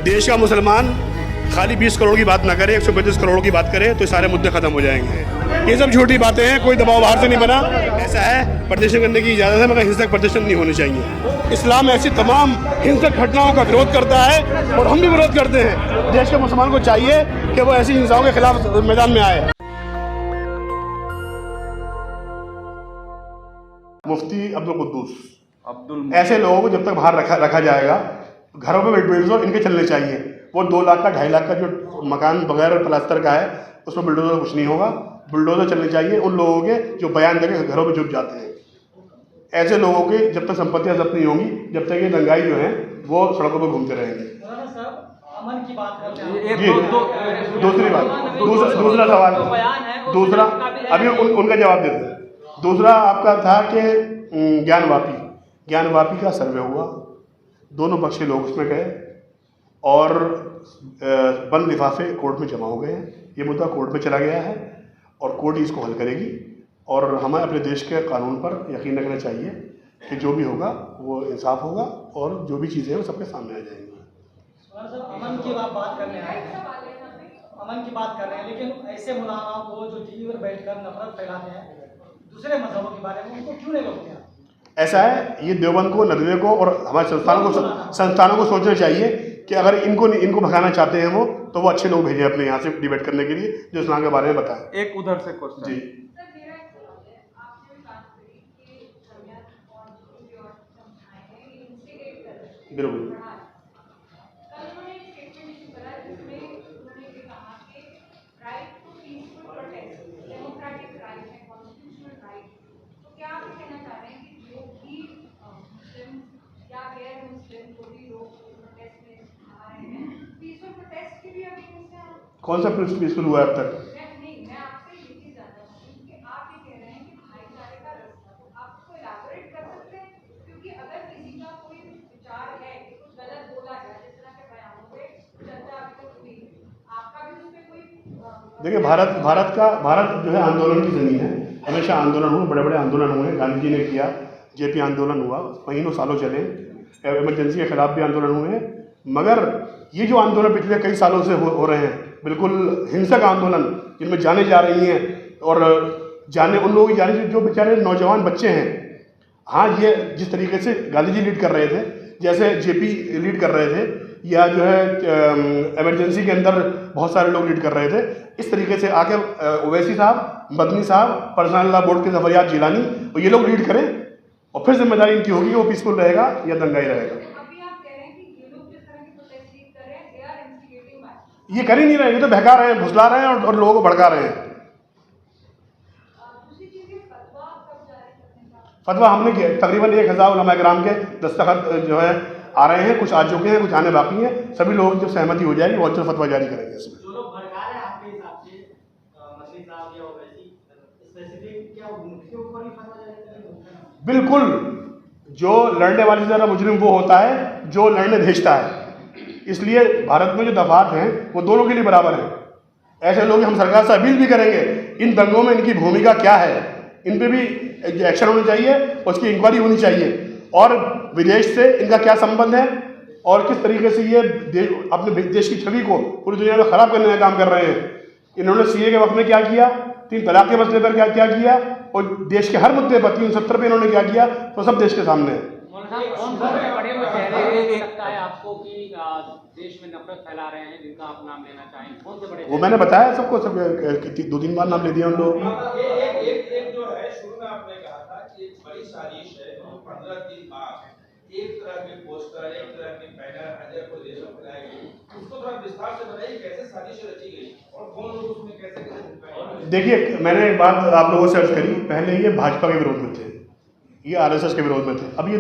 देश का मुसलमान खाली 20 करोड़ की बात ना करे, 135 करोड़ की बात करे तो सारे मुद्दे खत्म हो जाएंगे। ये सब छोटी बातें हैं, कोई दबाव बाहर से नहीं बना। ऐसा है, प्रदर्शन करने की इजाज़त है, मगर हिंसक प्रदर्शन नहीं होने चाहिए। इस्लाम ऐसी तमाम हिंसक घटनाओं का विरोध करता है और हम भी विरोध करते हैं। देश के मुसलमान को चाहिए कि वो ऐसी हिंसाओं के खिलाफ मैदान में आए। मुफ्ती अब्दुल कुद्दूस, ऐसे लोगों को जब तक बाहर रखा जाएगा, घरों में बिल्डोजर इनके चलने चाहिए। वो 2 लाख का 2.5 लाख का जो मकान बगैर प्लास्टर का है उसमें बिल्डोजर कुछ नहीं होगा। बिल्डोजर चलने चाहिए उन लोगों के जो बयान देकर घरों में झुक जाते हैं। ऐसे लोगों की जब तक संपत्तियां जब्त नहीं होंगी, जब तक ये दंगाई जो है वो सड़कों पर घूमते रहेंगे। अमन की बात करते हैं जी, दूसरी बात, दूसरा सवाल, दूसरा अभी उनका जवाब देते हैं। दूसरा आपका था कि ज्ञानवापी का सर्वे हुआ, दोनों पक्ष के लोग उसमें गए और बंद लिफाफे कोर्ट में जमा हो गए हैं। ये मुद्दा कोर्ट में चला गया है और कोर्ट इसको हल करेगी। और हमें अपने देश के कानून पर यकीन रखना चाहिए कि जो भी होगा वो इंसाफ होगा और जो भी चीज़ें हैं वो सबके सामने आ जाएंगी। अमन की बात कर रहे हैं, लेकिन ऐसे मौलाना को जो टीवी पर बैठकर नफरत फैलाते हैं दूसरे मजहबों के बारे में, उनको क्यों नहीं रोकते हैं? ऐसा है, ये देवबंद को, नदवे को और हमारे संस्थानों को सोचना चाहिए कि अगर इनको भगाना चाहते हैं वो, तो वो अच्छे लोग भेजें अपने यहाँ से डिबेट करने के लिए, जो इस्लाम के बारे में बताएं। एक उधर से क्वेश्चन जी, बिल्कुल। कौन सा पीसफुल हुआ है अब तक? देखिए, भारत जो है आंदोलन की ज़मीन है। हमेशा आंदोलन हुए, बड़े बड़े आंदोलन हुए। गांधी जी ने किया, जेपी आंदोलन हुआ, महीनों सालों चले। इमरजेंसी के खिलाफ भी आंदोलन हुए हैं। मगर ये जो आंदोलन पिछले कई सालों से हो रहे हैं, बिल्कुल हिंसक आंदोलन, जिनमें जाने जा रही हैं और जाने उन लोगों की जाने जो बेचारे नौजवान बच्चे हैं। हाँ, ये जिस तरीके से गांधी जी लीड कर रहे थे, जैसे जेपी लीड कर रहे थे, या जो है इमरजेंसी के अंदर बहुत सारे लोग लीड कर रहे थे, इस तरीके से आके ओवैसी साहब, मदनी साहब, पर्सनल लॉ बोर्ड के ज़फरयाब जिलानी और ये लोग लीड करें, और फिर जिम्मेदारी इनकी होगी कि वो पीसफुल रहेगा या दंगाई रहेगा। ये कर ही नहीं रहे, ये तो बहका रहे हैं, भुसला रहे हैं और लोगों को भड़का रहे हैं। फतवा हमने किया, तकरीबन 1000 उलमा किराम के दस्तखत जो है आ रहे हैं, कुछ आ चुके हैं, कुछ आने बाकी हैं। सभी लोग जब सहमति हो जाएगी वो फतवा जारी करेंगे। इसमें जो लोग भड़का रहे हैं आपके हिसाब से, मदनी साहब या ओवैसी स्पेसिफिक, क्या उनके ऊपर ही फतवा जारी करेंगे? बिल्कुल, जो लड़ने वाले से ज़्यादा मुजरिम वो होता है जो लड़ने भेजता है। इसलिए भारत में जो दफात हैं वो दोनों के लिए बराबर हैं। ऐसे लोग हम सरकार से अपील भी करेंगे, इन दंगों में इनकी भूमिका क्या है, इन पे भी एक्शन होना चाहिए, उसकी इंक्वायरी होनी चाहिए, और विदेश से इनका क्या संबंध है और किस तरीके से ये अपने देश की छवि को पूरी दुनिया में ख़राब करने का काम कर रहे हैं। इन्होंने सीए के वक्त में क्या किया, 3 तलाक के मसले पर क्या किया, और देश के हर मुद्दे पर 370 पे इन्होंने क्या किया, तो सब देश के सामने है। आपको कि देश में नफरत फैला रहे हैं, जिनका आप नाम लेना चाहें, कौन से बड़े? वो मैंने बताया सबको, सब 2-3 बार नाम ले दिया उन लोगों को। एक जो है, शुरू में आपने कहा था कि एक बड़ी साजिश है, 15 दिन बाद एक तरह के पोस्टर, एक तरह के बैनर अजय को देश में फैलाए गए, उसको थोड़ा विस्तार से बताइए, कैसे साजिश रची गई और कौन लोग उसमें कैसे? देखिए, मैंने एक बात आप लोगों से अर्ज करी, पहले ये भाजपा के विरोध में थे, ये आरएसएस के विरोध में थे। अब ये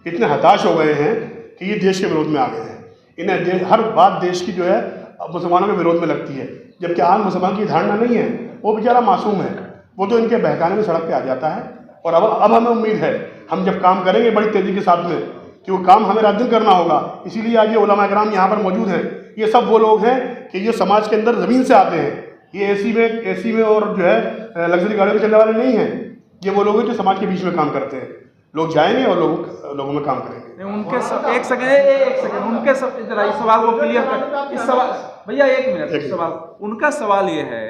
इतने हताश हो गए हैं कि ये देश के विरोध में आ गए हैं। इन्हें हर बात देश की जो है मुसलमानों के विरोध में लगती है, जबकि आम मुसलमान की धारणा नहीं है। वो बेचारा मासूम है, वो तो इनके बहकाने में सड़क पे आ जाता है। और अब हमें उम्मीद है, हम जब काम करेंगे बड़ी तेज़ी के साथ में, कि वो काम हमें रात दिन करना होगा। इसीलिए आज ये उलमा किराम यहाँ पर मौजूद हैं। ये सब वो लोग हैं कि ये समाज के अंदर ज़मीन से आते हैं। ये एसी में और जो है लग्जरी गाड़ियों में चलने वाले नहीं हैं। ये वो लोग हैं जो समाज के बीच में काम करते हैं। लोग जाएंगे और लोगों में काम करेंगे। उनके एक सेकंड उनके इधर इस सवाल को क्लियर कर, इस सवाल भैया एक मिनट, सवाल उनका सवाल ये है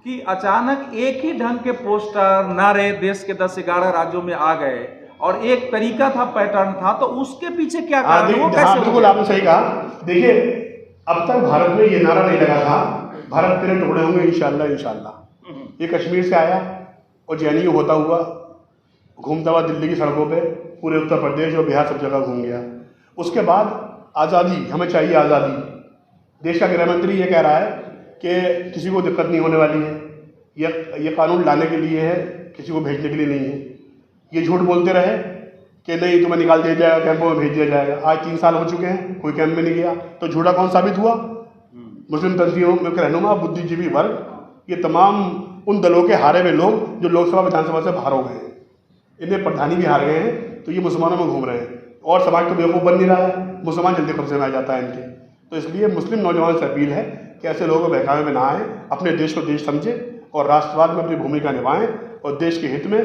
कि अचानक एक ही ढंग के पोस्टर नारे देश के 10-11 राज्यों में आ गए और एक तरीका था, पैटर्न था, तो उसके पीछे क्या कारण है? वो कैसे? बिल्कुल आपने सही कहा। देखिए अब तक भारत में ये नारा नहीं लगा था भारत तेरे टुकड़े होंगे इंशाल्लाह इंशाल्लाह। ये कश्मीर से आया और जेएनयू होता हुआ घूमता हुआ दिल्ली की सड़कों पे पूरे उत्तर प्रदेश और बिहार सब जगह घूम गया। उसके बाद आज़ादी, हमें चाहिए आज़ादी। देश का गृह मंत्री ये कह रहा है कि किसी को दिक्कत नहीं होने वाली है, ये कानून लाने के लिए है, किसी को भेजने के लिए नहीं है। ये झूठ बोलते रहे कि नहीं तुम्हें निकाल दिया जाएगा, कैंपों में भेज दिया जाएगा। आज 3 साल हो चुके हैं, कोई कैंप में नहीं गया, तो झूठा कौन साबित हुआ? मुस्लिम तंजीमों के रहनुमा, बुद्धिजीवी वर्ग, ये तमाम उन दलों के हारे हुए लोग जो लोकसभा विधानसभा से बाहर हो गए हैं, इनमें प्रधानी भी हार गए हैं, तो ये मुसलमानों में घूम रहे हैं और समाज तो बेवकूफ़ बन नहीं रहा है, मुसलमान जल्दी कब्जे में आ जाता है इनके। तो इसलिए मुस्लिम नौजवान से अपील है कि ऐसे लोगों को बहकावे में ना आए, अपने देश को देश समझें और राष्ट्रवाद में अपनी भूमिका निभाएं और देश के हित में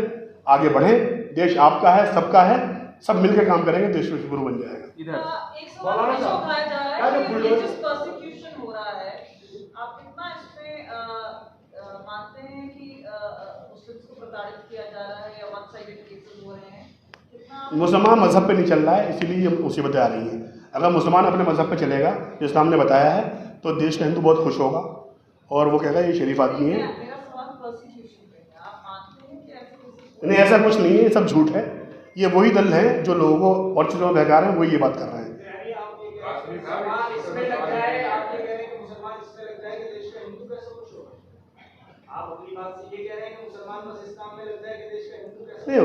आगे बढ़ें। देश आपका है, सबका है, सब मिलकर काम करेंगे, देश गुरु बन जाएगा। एक सवाल उठाया जा रहा है कि ये जिस प्रोसिक्यूशन हो रहा है, आप कितना इसमें मानते हैं कि मुस्लिम्स को प्रताड़ित किया जा रहा है या वन साइडेड केसेस हो रहे हैं? मुसलमान मजहब पे नहीं चल रहा है, इसीलिए ये मुसीबतें आ रही हैं। अगर मुसलमान अपने मजहब पे चलेगा, जो इस्लाम ने बताया है, तो देश का हिंदू बहुत खुश होगा और वो कहेगा ये शरीफ आदमी है। मेरा सवाल प्रोसिक्यूशन पे है, आप मानते हैं कि ऐसे? नहीं, ऐसा कुछ नहीं है, ये सब झूठ है। ये वही दल हैं जो लोगों को और चीज़ों में बहका रहे हैं, वही ये बात कर रहे हैं। नहीं,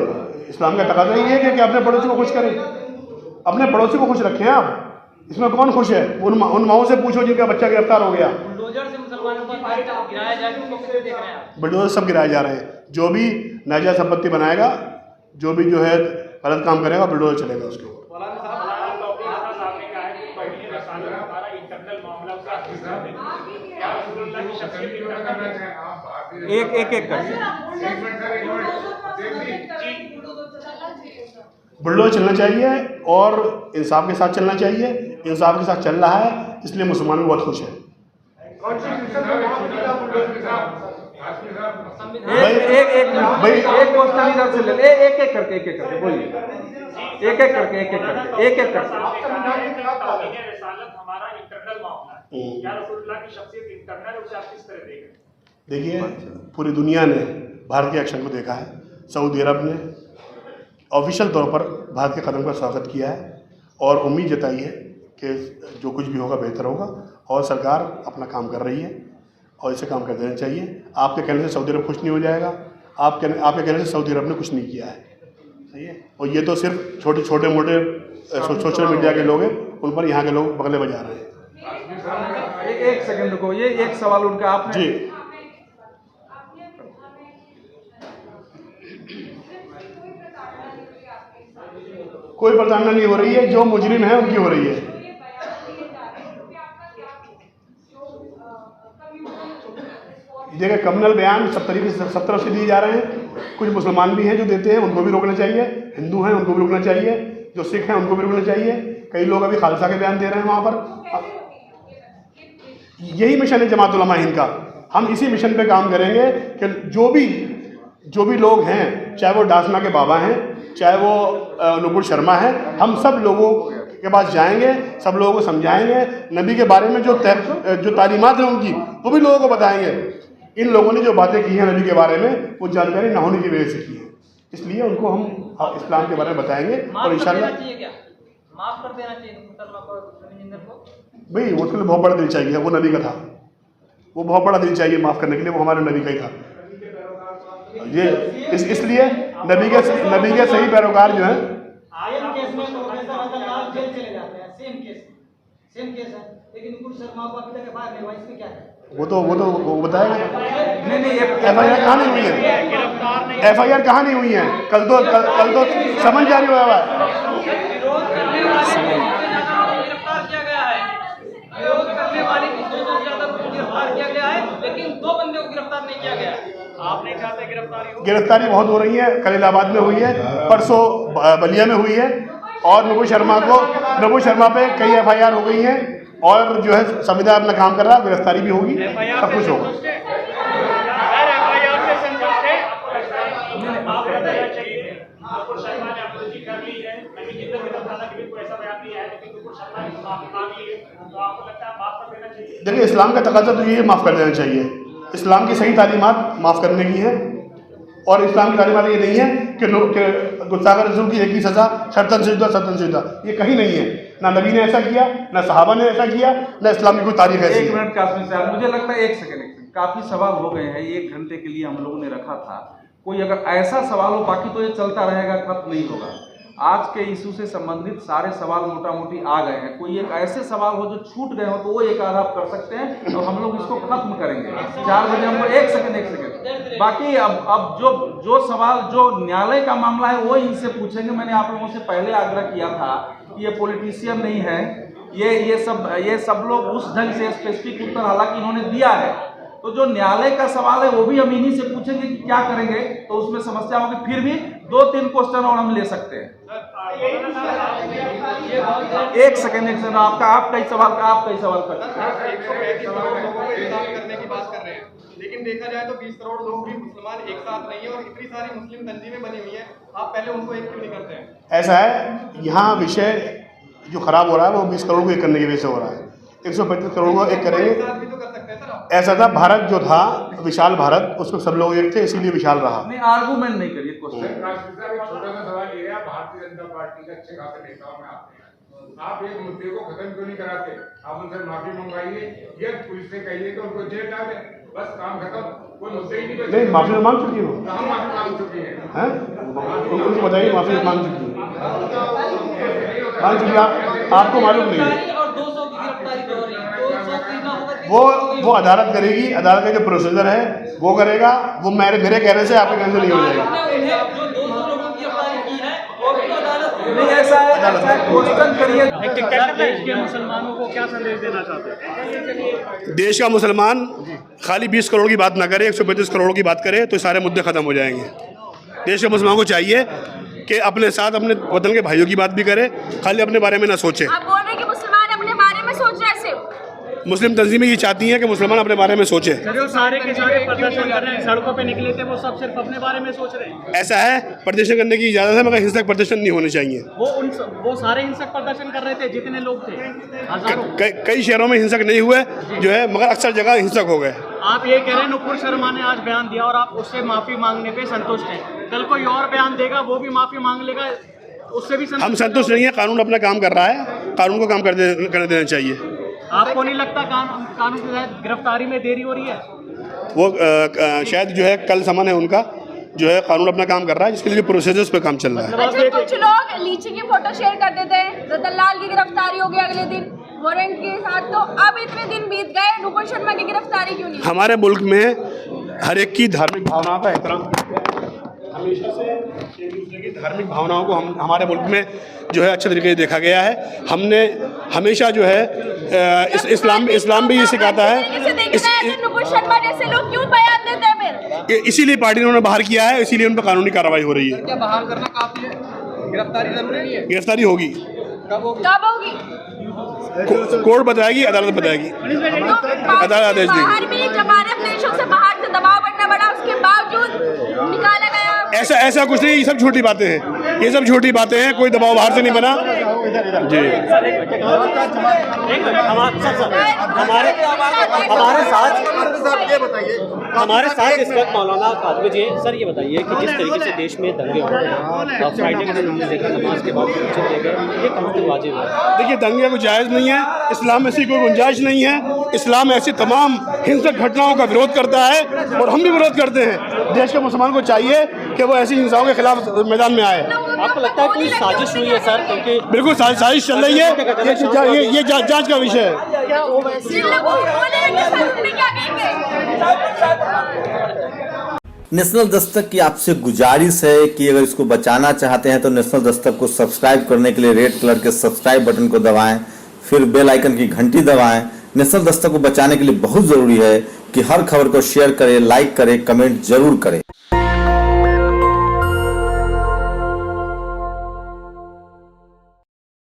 इस्लाम का तकाज़ा ये है कि अपने पड़ोसी को खुश करें, अपने पड़ोसी को खुश रखें। आप इसमें कौन खुश है? उन माओं से पूछो जिनका बच्चा गिरफ्तार हो गया। बुलडोजर से मुसलमानों पर गिराया जा रहा है, उसको कैसे देख रहे हैं आप? बुलडोजर सब गिराए जा रहे हैं। जो भी नाजायज संपत्ति बनाएगा, जो भी जो है गलत काम करेगा, बुलडोजर चलेगा उसके ऊपर। एक बुलडोजर चलना चाहिए और इंसाफ के साथ चलना चाहिए। इंसाफ के साथ चल रहा है, इसलिए मुसलमान बहुत खुश है। एक क्वेश्चन इधर से ले ले, एक करके बोलिए, एक करके। हमारा इंटरनल मामला है, क्या रसूलुल्लाह की शख्सियत इंटरनल, उसे आप किस तरह देख रहे हैं? देखिए, पूरी दुनिया ने भारत के एक्शन को देखा है। सऊदी अरब ने ऑफिशियल तौर पर भारत के कदम का स्वागत किया है और उम्मीद जताई है कि जो कुछ भी होगा बेहतर होगा और सरकार अपना काम कर रही है और इसे काम कर देना चाहिए। आपके कहने से सऊदी अरब खुश नहीं हो जाएगा, आपके कहने से सऊदी अरब ने कुछ नहीं किया है, सही है। और ये तो सिर्फ छोटे मोटे सोशल मीडिया के लोग हैं, उन पर यहाँ के लोग बगले बजा रहे हैं। एक सेकंड रुको, ये एक सवाल उनका आपने जी। कोई प्रताड़ना नहीं हो रही है, जो मुजरिम है उनकी हो रही है। देखिए, कम्युनल बयान सब तरीके से सब तरफ से दिए जा रहे हैं। कुछ मुसलमान भी हैं जो देते हैं, उनको भी रोकना चाहिए। हिंदू हैं, उनको भी रोकना चाहिए। जो सिख हैं, उनको भी रोकना चाहिए। कई लोग अभी खालसा के बयान दे रहे हैं वहाँ पर। यही मिशन है जमात उलमा हिंद का। हम इसी मिशन पे काम करेंगे कि जो भी लोग हैं, चाहे वो डासना के बाबा हैं, चाहे वो नुपुर शर्मा है, हम सब लोगों के पास जाएंगे, सब लोगों को समझाएंगे। नबी के बारे में जो तालीमात हैं उनकी, वो भी लोगों को बताएंगे। इन लोगों ने जो बातें की हैं नबी के बारे में, वो जानकारी ना होने की वजह से की है, इसलिए उनको हम इस्लाम के बारे में बताएंगे और इंशाल्लाह माफ कर देना चाहिए भाई। वो तो बहुत बड़ा दिल चाहिए, वो नबी का था, वो बहुत बड़ा दिल चाहिए माफ़ करने के लिए, वो हमारे नबी का ही था। ये इसलिए नबी के सही पैरोकार जो हैं, केस में जेल चले जाते हैं, सेम केस है, लेकिन नुपुर शर्मा को अभी तक FIR नहीं हुआ, इसमें क्या है? वो बताएगा। नहीं FIR कहाँ नहीं हुई है? FIR कहाँ नहीं हुई है? कल तो समन जारी हुआ है। गिरफ्तार किया गया है, विरोध करने वाले 200 से ज्यादा को गिरफ्तार किया गया है, लेकिन 2 बंदे को गिरफ्तार नहीं किया गया है। आप नहीं चाहते गिरफ्तार गिरफ्तारी बहुत हो रही है, कल इलाहाबाद में हुई है, परसों बलिया में हुई है, और नुपुर शर्मा पे कई FIR हो गई हैं, और जो है संविधान अपना काम कर रहा है, गिरफ्तारी भी होगी, सब कुछ होगा। देखिए, इस्लाम का तकाजा तो ये माफ़ कर देना चाहिए। इस्लाम की सही तालीमात माफ़ करने की है, और इस्लाम की तालीमात ये नहीं है कि गुस्ताख रसूल की एक ही सज़ा शर्तन शुदा, ये कहीं नहीं है। ना नबी ने ऐसा किया, ना सहाबा ने ऐसा किया, ना इस्लाम की कोई तारीख ऐसी है। 1 मिनट कासिम साहब, मुझे लगता है 1 सेकंड काफ़ी सवाल हो गए हैं। 1 घंटे के लिए हम लोगों ने रखा था। कोई अगर ऐसा सवाल हो, बाकी तो ये चलता रहेगा, खत्म नहीं होगा। आज के इशू से संबंधित सारे सवाल मोटा मोटी आ गए हैं। कोई एक ऐसे सवाल हो जो छूट गए हो तो वो एक आधा आप कर सकते हैं, तो हम लोग इसको खत्म करेंगे 4 बजे। हमको 1 सेकंड बाकी अब जो सवाल जो न्यायालय का मामला है वो इनसे पूछेंगे। मैंने आप लोगों से पहले आग्रह किया था कि ये पॉलिटिशियन नहीं है, ये सब लोग उस ढंग से स्पेसिफिक उत्तर हालांकि इन्होंने दिया है, तो जो न्यायालय का सवाल है वो भी हम इन्हीं से पूछेंगे कि क्या करेंगे, तो उसमें समस्या होगी। फिर भी 2-3 क्वेश्चन और हम ले सकते हैं। 1 सेकंड आपका ही सवाल कर करने की बात कर रहे हैं, लेकिन देखा जाए तो 20 करोड़ लोग भी मुसलमान एक साथ नहीं है, और इतनी सारी मुस्लिम तंजीमें बनी हुई हैं, आप पहले उनको एक क्यों नहीं करते हैं? ऐसा है, यहाँ विषय जो खराब हो रहा है वो 20 करोड़ को एक करने की वजह से हो रहा है। 135 करोड़ को एक करेंगे, ऐसा था। भारत जो था, विशाल भारत, उसमें सब लोग एक थे, इसीलिए विशाल रहा। नहीं, आर्गूमेंट नहीं करिए क्वेश्चन। छोटा सा सवाल ये है, भारतीय जनता पार्टी के अच्छे खासे नेताओं में आते हैं, आप एक मुद्दे को खत्म क्यों नहीं कराते? आप उनसे माफी मंगवाइए या पुलिस से कहिए कि उनको जेल डाल दें, बस काम खत्म, कोई मुद्दे ही नहीं बचे। नहीं, माफी मांग चुकी हो, कहाँ माफी मांग चुकी है? उनको बताइए, माफी मांग चुकी है, आपको मालूम नहीं है। और 200 की गिरफ्तारी हो रही है, 200 की ना होकर वो अदालत करेगी, अदालत का जो प्रोसीजर है वो करेगा, वो मेरे कहने से आपके कहने से नहीं हो जाएगा। जो 200 लोगों की गिरफ्तारी की है वो भी अदालत नहीं, ऐसा है, क्वेश्चन करिए। देश के मुसलमानों को क्या संदेश देना चाहते हैं? देश का मुसलमान खाली 20 करोड़ की बात ना करे, 135 करोड़ की बात करे तो सारे मुद्दे खत्म हो जाएंगे। देश के मुसलमान को चाहिए कि अपने साथ अपने वतन के भाइयों की बात भी करे, खाली अपने बारे में ना सोचे। आप बोल रहे हैं कि मुसलमान अपने बारे में सोच रहे हैं सिर्फ? मुस्लिम तंजीमें ये चाहती हैं कि मुसलमान अपने बारे में सोचे। जो सारे के सारे प्रदर्शन कर रहे हैं, सड़कों पे निकले थे, वो सब सिर्फ अपने बारे में सोच रहे हैं। ऐसा है, प्रदर्शन करने की इजाज़त है, मगर हिंसक प्रदर्शन नहीं होने चाहिए। वो सारे हिंसक प्रदर्शन कर रहे थे, जितने लोग थे, हजारों। कई शहरों में हिंसक नहीं हुए जो है, मगर अक्सर जगह हिंसक हो गए। आप ये कह रहे हैं नुपुर शर्मा ने आज बयान दिया और आप उससे माफी मांगने पे संतुष्ट हैं, कल कोई और बयान देगा वो भी माफी मांग लेगा, उससे भी हम संतुष्ट नहीं है। कानून अपना काम कर रहा है, कानून को काम कर देना चाहिए। आपको नहीं लगता कानून के तहत गिरफ्तारी में देरी हो रही है? वो शायद जो है कल समन है उनका, जो है कानून अपना काम कर रहा है, जिसके लिए प्रोसेस पे काम चल रहा है। अच्छा, कुछ लोग लीची की फोटो शेयर कर देते हैं, रतन लाल की गिरफ्तारी हो गई अगले दिन वारंट के साथ, तो अब इतने दिन बीत गए, नुपुर शर्मा की गिरफ्तारी क्यों नहीं? हमारे मुल्क में हर एक की धार्मिक भावनाओं का एहतराम, हमेशा से एक दूसरे की धार्मिक भावनाओं को हमारे मुल्क में जो है अच्छे तरीके से देखा गया है। हमने हमेशा जो है इस्लाम भी ये सिखाता है। नुपुर शर्मा जैसे लोग क्यों बयान देते हैं फिर? इसीलिए पार्टी ने उन्हें बाहर किया है, इसीलिए उन पर कानूनी कार्रवाई हो रही है। क्या बाहर करना काफी है? गिरफ्तारी जरूरी नहीं है? गिरफ्तारी होगी, कब होगी? कब होगी? कोर्ट बताएगी, अदालत बताएगी, अदालत आदेश देगी। बाहर भी जब अरब देशों से बाहर से दबाव बनना पड़ा, उसके बावजूद निकाला गया। ऐसा कुछ नहीं, ये सब छोटी बातें हैं, ये सब छोटी बातें हैं, कोई दबाव बाहर से नहीं बना जी। हमारे साथ इस वक्त मौलाना कादरी जी हैं। सर ये बताइए कि जिस तरीके से देश में दंगे हो रहे हैं, फ्राइडे के दिन हमने देखा नमाज के बाद पीछे दिए गए, ये कहाँ तक वाजिब है? देखिए, दंगे को जायज़ नहीं है, इस्लाम में ऐसी कोई गुंजाइश नहीं है। इस्लाम ऐसी तमाम हिंसक घटनाओं का विरोध करता है और हम भी विरोध करते हैं। देश के मुसलमान को चाहिए कि वो ऐसी हिंसाओं के खिलाफ मैदान में आए। आपको लगता है कोई साजिश हुई है सर? क्योंकि बिल्कुल साजिश चल रही है, ये जांच का विषय है। नेशनल दस्तक की आपसे गुजारिश है कि अगर इसको बचाना चाहते हैं तो नेशनल दस्तक को सब्सक्राइब करने के लिए रेड कलर के सब्सक्राइब बटन को दबाएं, फिर बेल आइकन की घंटी दबाएं। नेशनल दस्तक को बचाने के लिए बहुत जरूरी है कि हर खबर को शेयर करें, लाइक करें, कमेंट जरूर करें।